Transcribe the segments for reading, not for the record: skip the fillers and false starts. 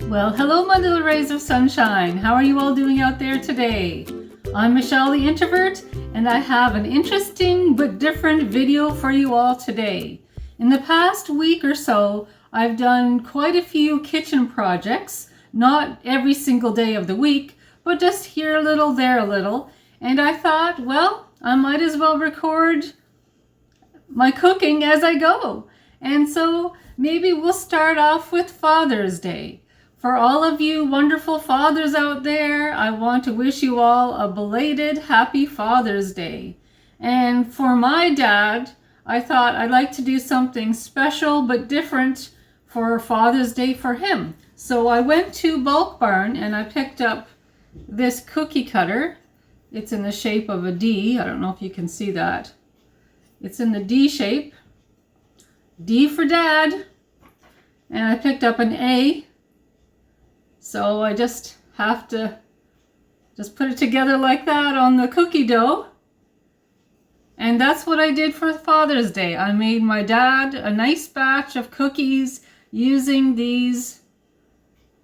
Well, hello my little rays of sunshine. How are you all doing out there today? I'm Michelle the Introvert, and I have an interesting but different video for you all today. In the past week or so, I've done quite a few kitchen projects, not every single day of the week, but just here a little, there a little, and I thought, well, I might as well record my cooking as I go. And so maybe we'll start off with Father's Day. For all of you wonderful fathers out there, I want to wish you all a belated Happy Father's Day. And for my dad, I thought I'd like to do something special but different for Father's Day for him. So I went to Bulk Barn and I picked up this cookie cutter. It's in the shape of a D. I don't know if you can see that. It's in the D shape. D for Dad. And I picked up an A. So I just have to put it together like that on the cookie dough. And that's what I did for Father's Day. I made my dad a nice batch of cookies using these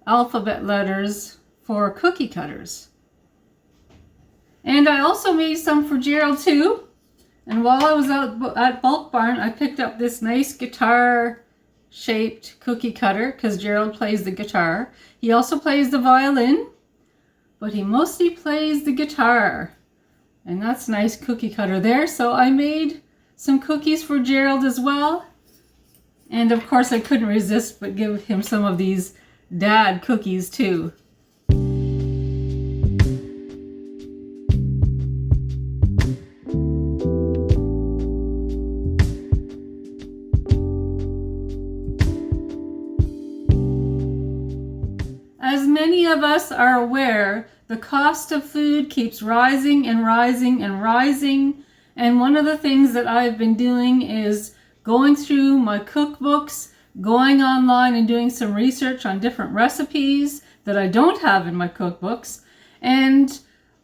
alphabet letters for cookie cutters. And I also made some for Gerald too. And while I was out at Bulk Barn, I picked up this nice guitar shaped cookie cutter because Gerald plays the guitar. He also plays the violin, but he mostly plays the guitar. And that's a nice cookie cutter there. So I made some cookies for Gerald as well. And of course I couldn't resist but give him some of these dad cookies too. As many of us are aware, the cost of food keeps rising and rising and rising. And one of the things that I've been doing is going through my cookbooks, going online and doing some research on different recipes that I don't have in my cookbooks. And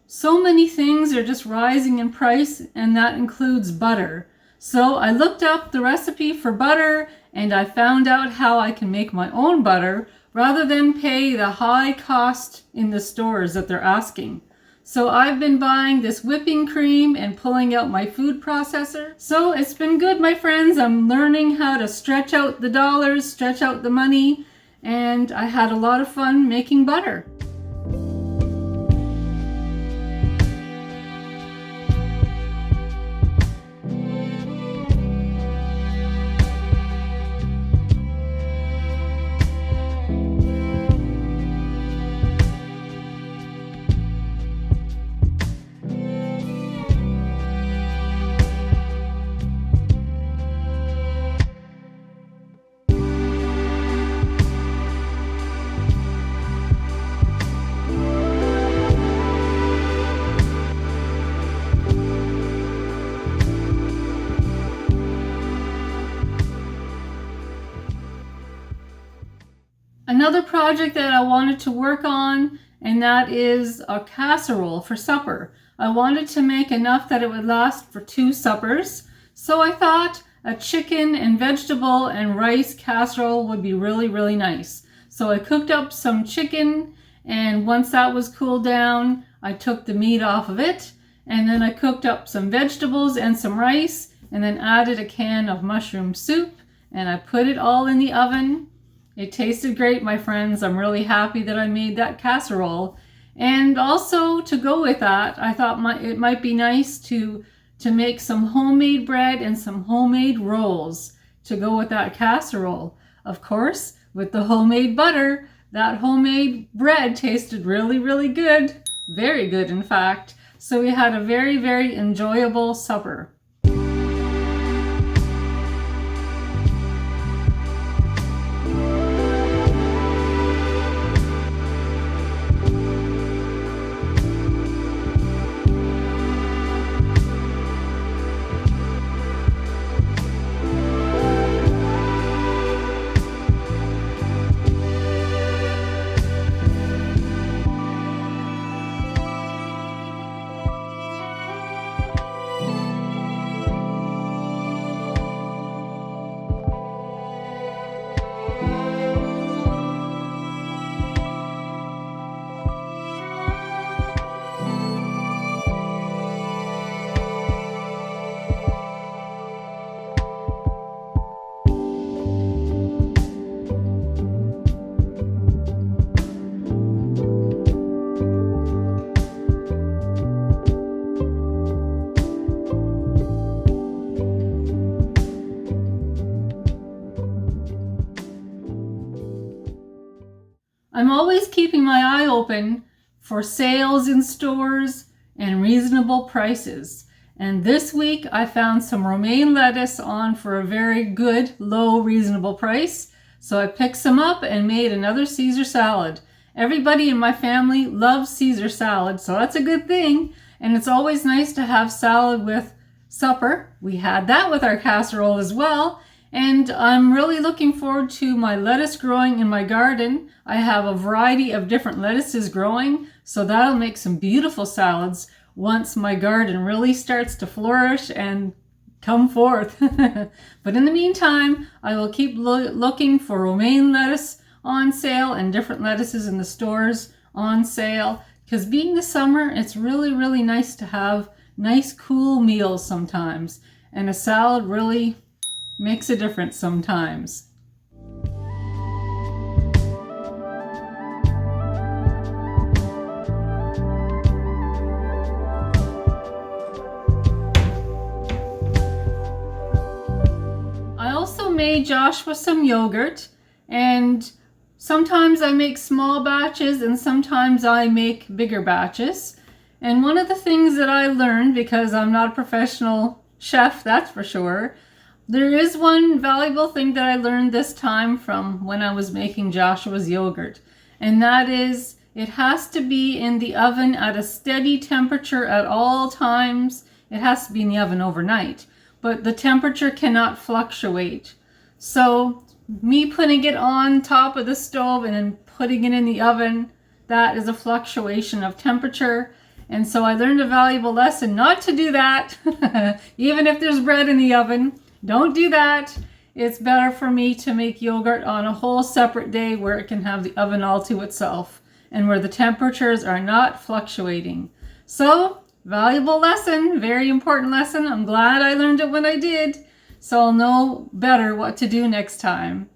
so many things are just rising in price, and that includes butter. So I looked up the recipe for butter and I found out how I can make my own butter rather than pay the high cost in the stores that they're asking. So I've been buying this whipping cream and pulling out my food processor. So it's been good, my friends. I'm learning how to stretch out the dollars, stretch out the money, and I had a lot of fun making butter. Another project that I wanted to work on, and that is a casserole for supper. I wanted to make enough that it would last for 2 suppers. So I thought a chicken and vegetable and rice casserole would be really, really nice. So I cooked up some chicken, and once that was cooled down, I took the meat off of it. And then I cooked up some vegetables and some rice, and then added a can of mushroom soup, and I put it all in the oven. It tasted great, my friends. I'm really happy that I made that casserole. And also to go with that, I thought it might be nice to make some homemade bread and some homemade rolls to go with that casserole. Of course, with the homemade butter, that homemade bread tasted really, really good. Very good, in fact. So we had a very, very enjoyable supper. I'm always keeping my eye open for sales in stores and reasonable prices. And this week I found some romaine lettuce on for a very good, low, reasonable price. So I picked some up and made another Caesar salad. Everybody in my family loves Caesar salad, so that's a good thing. And it's always nice to have salad with supper. We had that with our casserole as well. And I'm really looking forward to my lettuce growing in my garden. I have a variety of different lettuces growing, so that'll make some beautiful salads once my garden really starts to flourish and come forth. But in the meantime, I will keep looking for romaine lettuce on sale and different lettuces in the stores on sale, because being the summer, it's really, really nice to have nice cool meals sometimes, and a salad really makes a difference sometimes. I also made Joshua some yogurt, and sometimes I make small batches and sometimes I make bigger batches. And one of the things that I learned, because I'm not a professional chef, that's for sure, there is one valuable thing that I learned this time from when I was making Joshua's yogurt, and that is it has to be in the oven at a steady temperature at all times. It has to be in the oven overnight, but the temperature cannot fluctuate. So me putting it on top of the stove and then putting it in the oven, that is a fluctuation of temperature. And so I learned a valuable lesson not to do that. Even if there's bread in the oven, don't do that. It's better for me to make yogurt on a whole separate day where it can have the oven all to itself and where the temperatures are not fluctuating. So, valuable lesson, very important lesson. I'm glad I learned it when I did, so I'll know better what to do next time.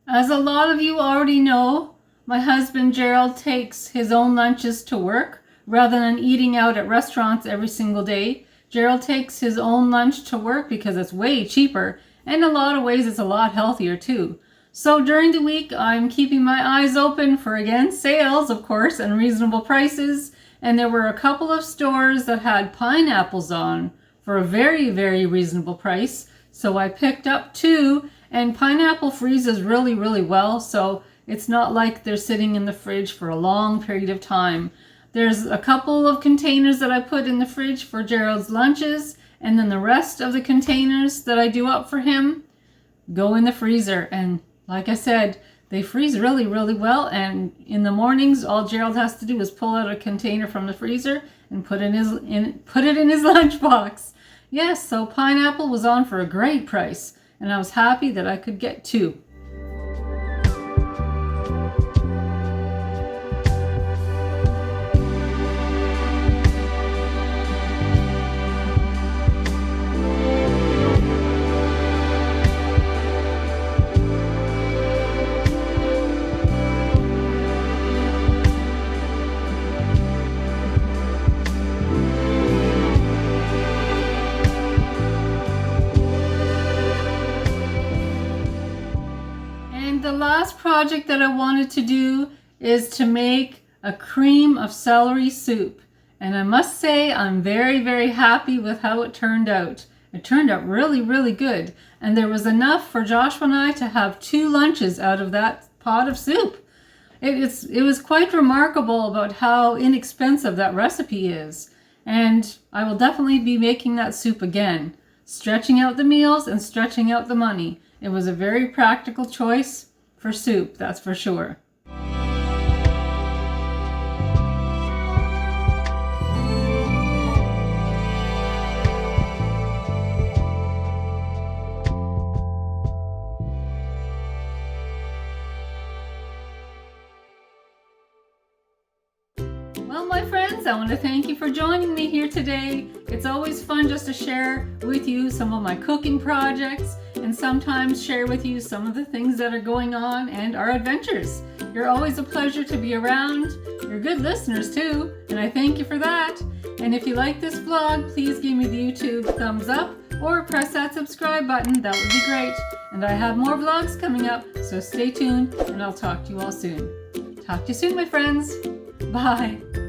As a lot of you already know, my husband Gerald takes his own lunches to work rather than eating out at restaurants every single day. Gerald takes his own lunch to work because it's way cheaper, and in a lot of ways it's a lot healthier too. So during the week I'm keeping my eyes open for, again, sales of course and reasonable prices, and there were a couple of stores that had pineapples on for a very, very reasonable price. So I picked up 2, and pineapple freezes really, really well, so it's not like they're sitting in the fridge for a long period of time. There's a couple of containers that I put in the fridge for Gerald's lunches, and then the rest of the containers that I do up for him go in the freezer. And like I said, they freeze really, really well, and in the mornings all Gerald has to do is pull out a container from the freezer and put it in his lunchbox. Yes, so pineapple was on for a great price, and I was happy that I could get 2. The last project that I wanted to do is to make a cream of celery soup. And I must say I'm very, very happy with how it turned out. It turned out really, really good. And there was enough for Joshua and I to have 2 lunches out of that pot of soup. It was quite remarkable about how inexpensive that recipe is. And I will definitely be making that soup again. Stretching out the meals and stretching out the money. It was a very practical choice for soup, that's for sure. Well, my friends, I want to thank you for joining me here today. It's always fun just to share with you some of my cooking projects and sometimes share with you some of the things that are going on and our adventures. You're always a pleasure to be around. You're good listeners too, and I thank you for that. And if you like this vlog, please give me the YouTube thumbs up or press that subscribe button. That would be great. And I have more vlogs coming up, so stay tuned and I'll talk to you all soon. Talk to you soon, my friends. Bye.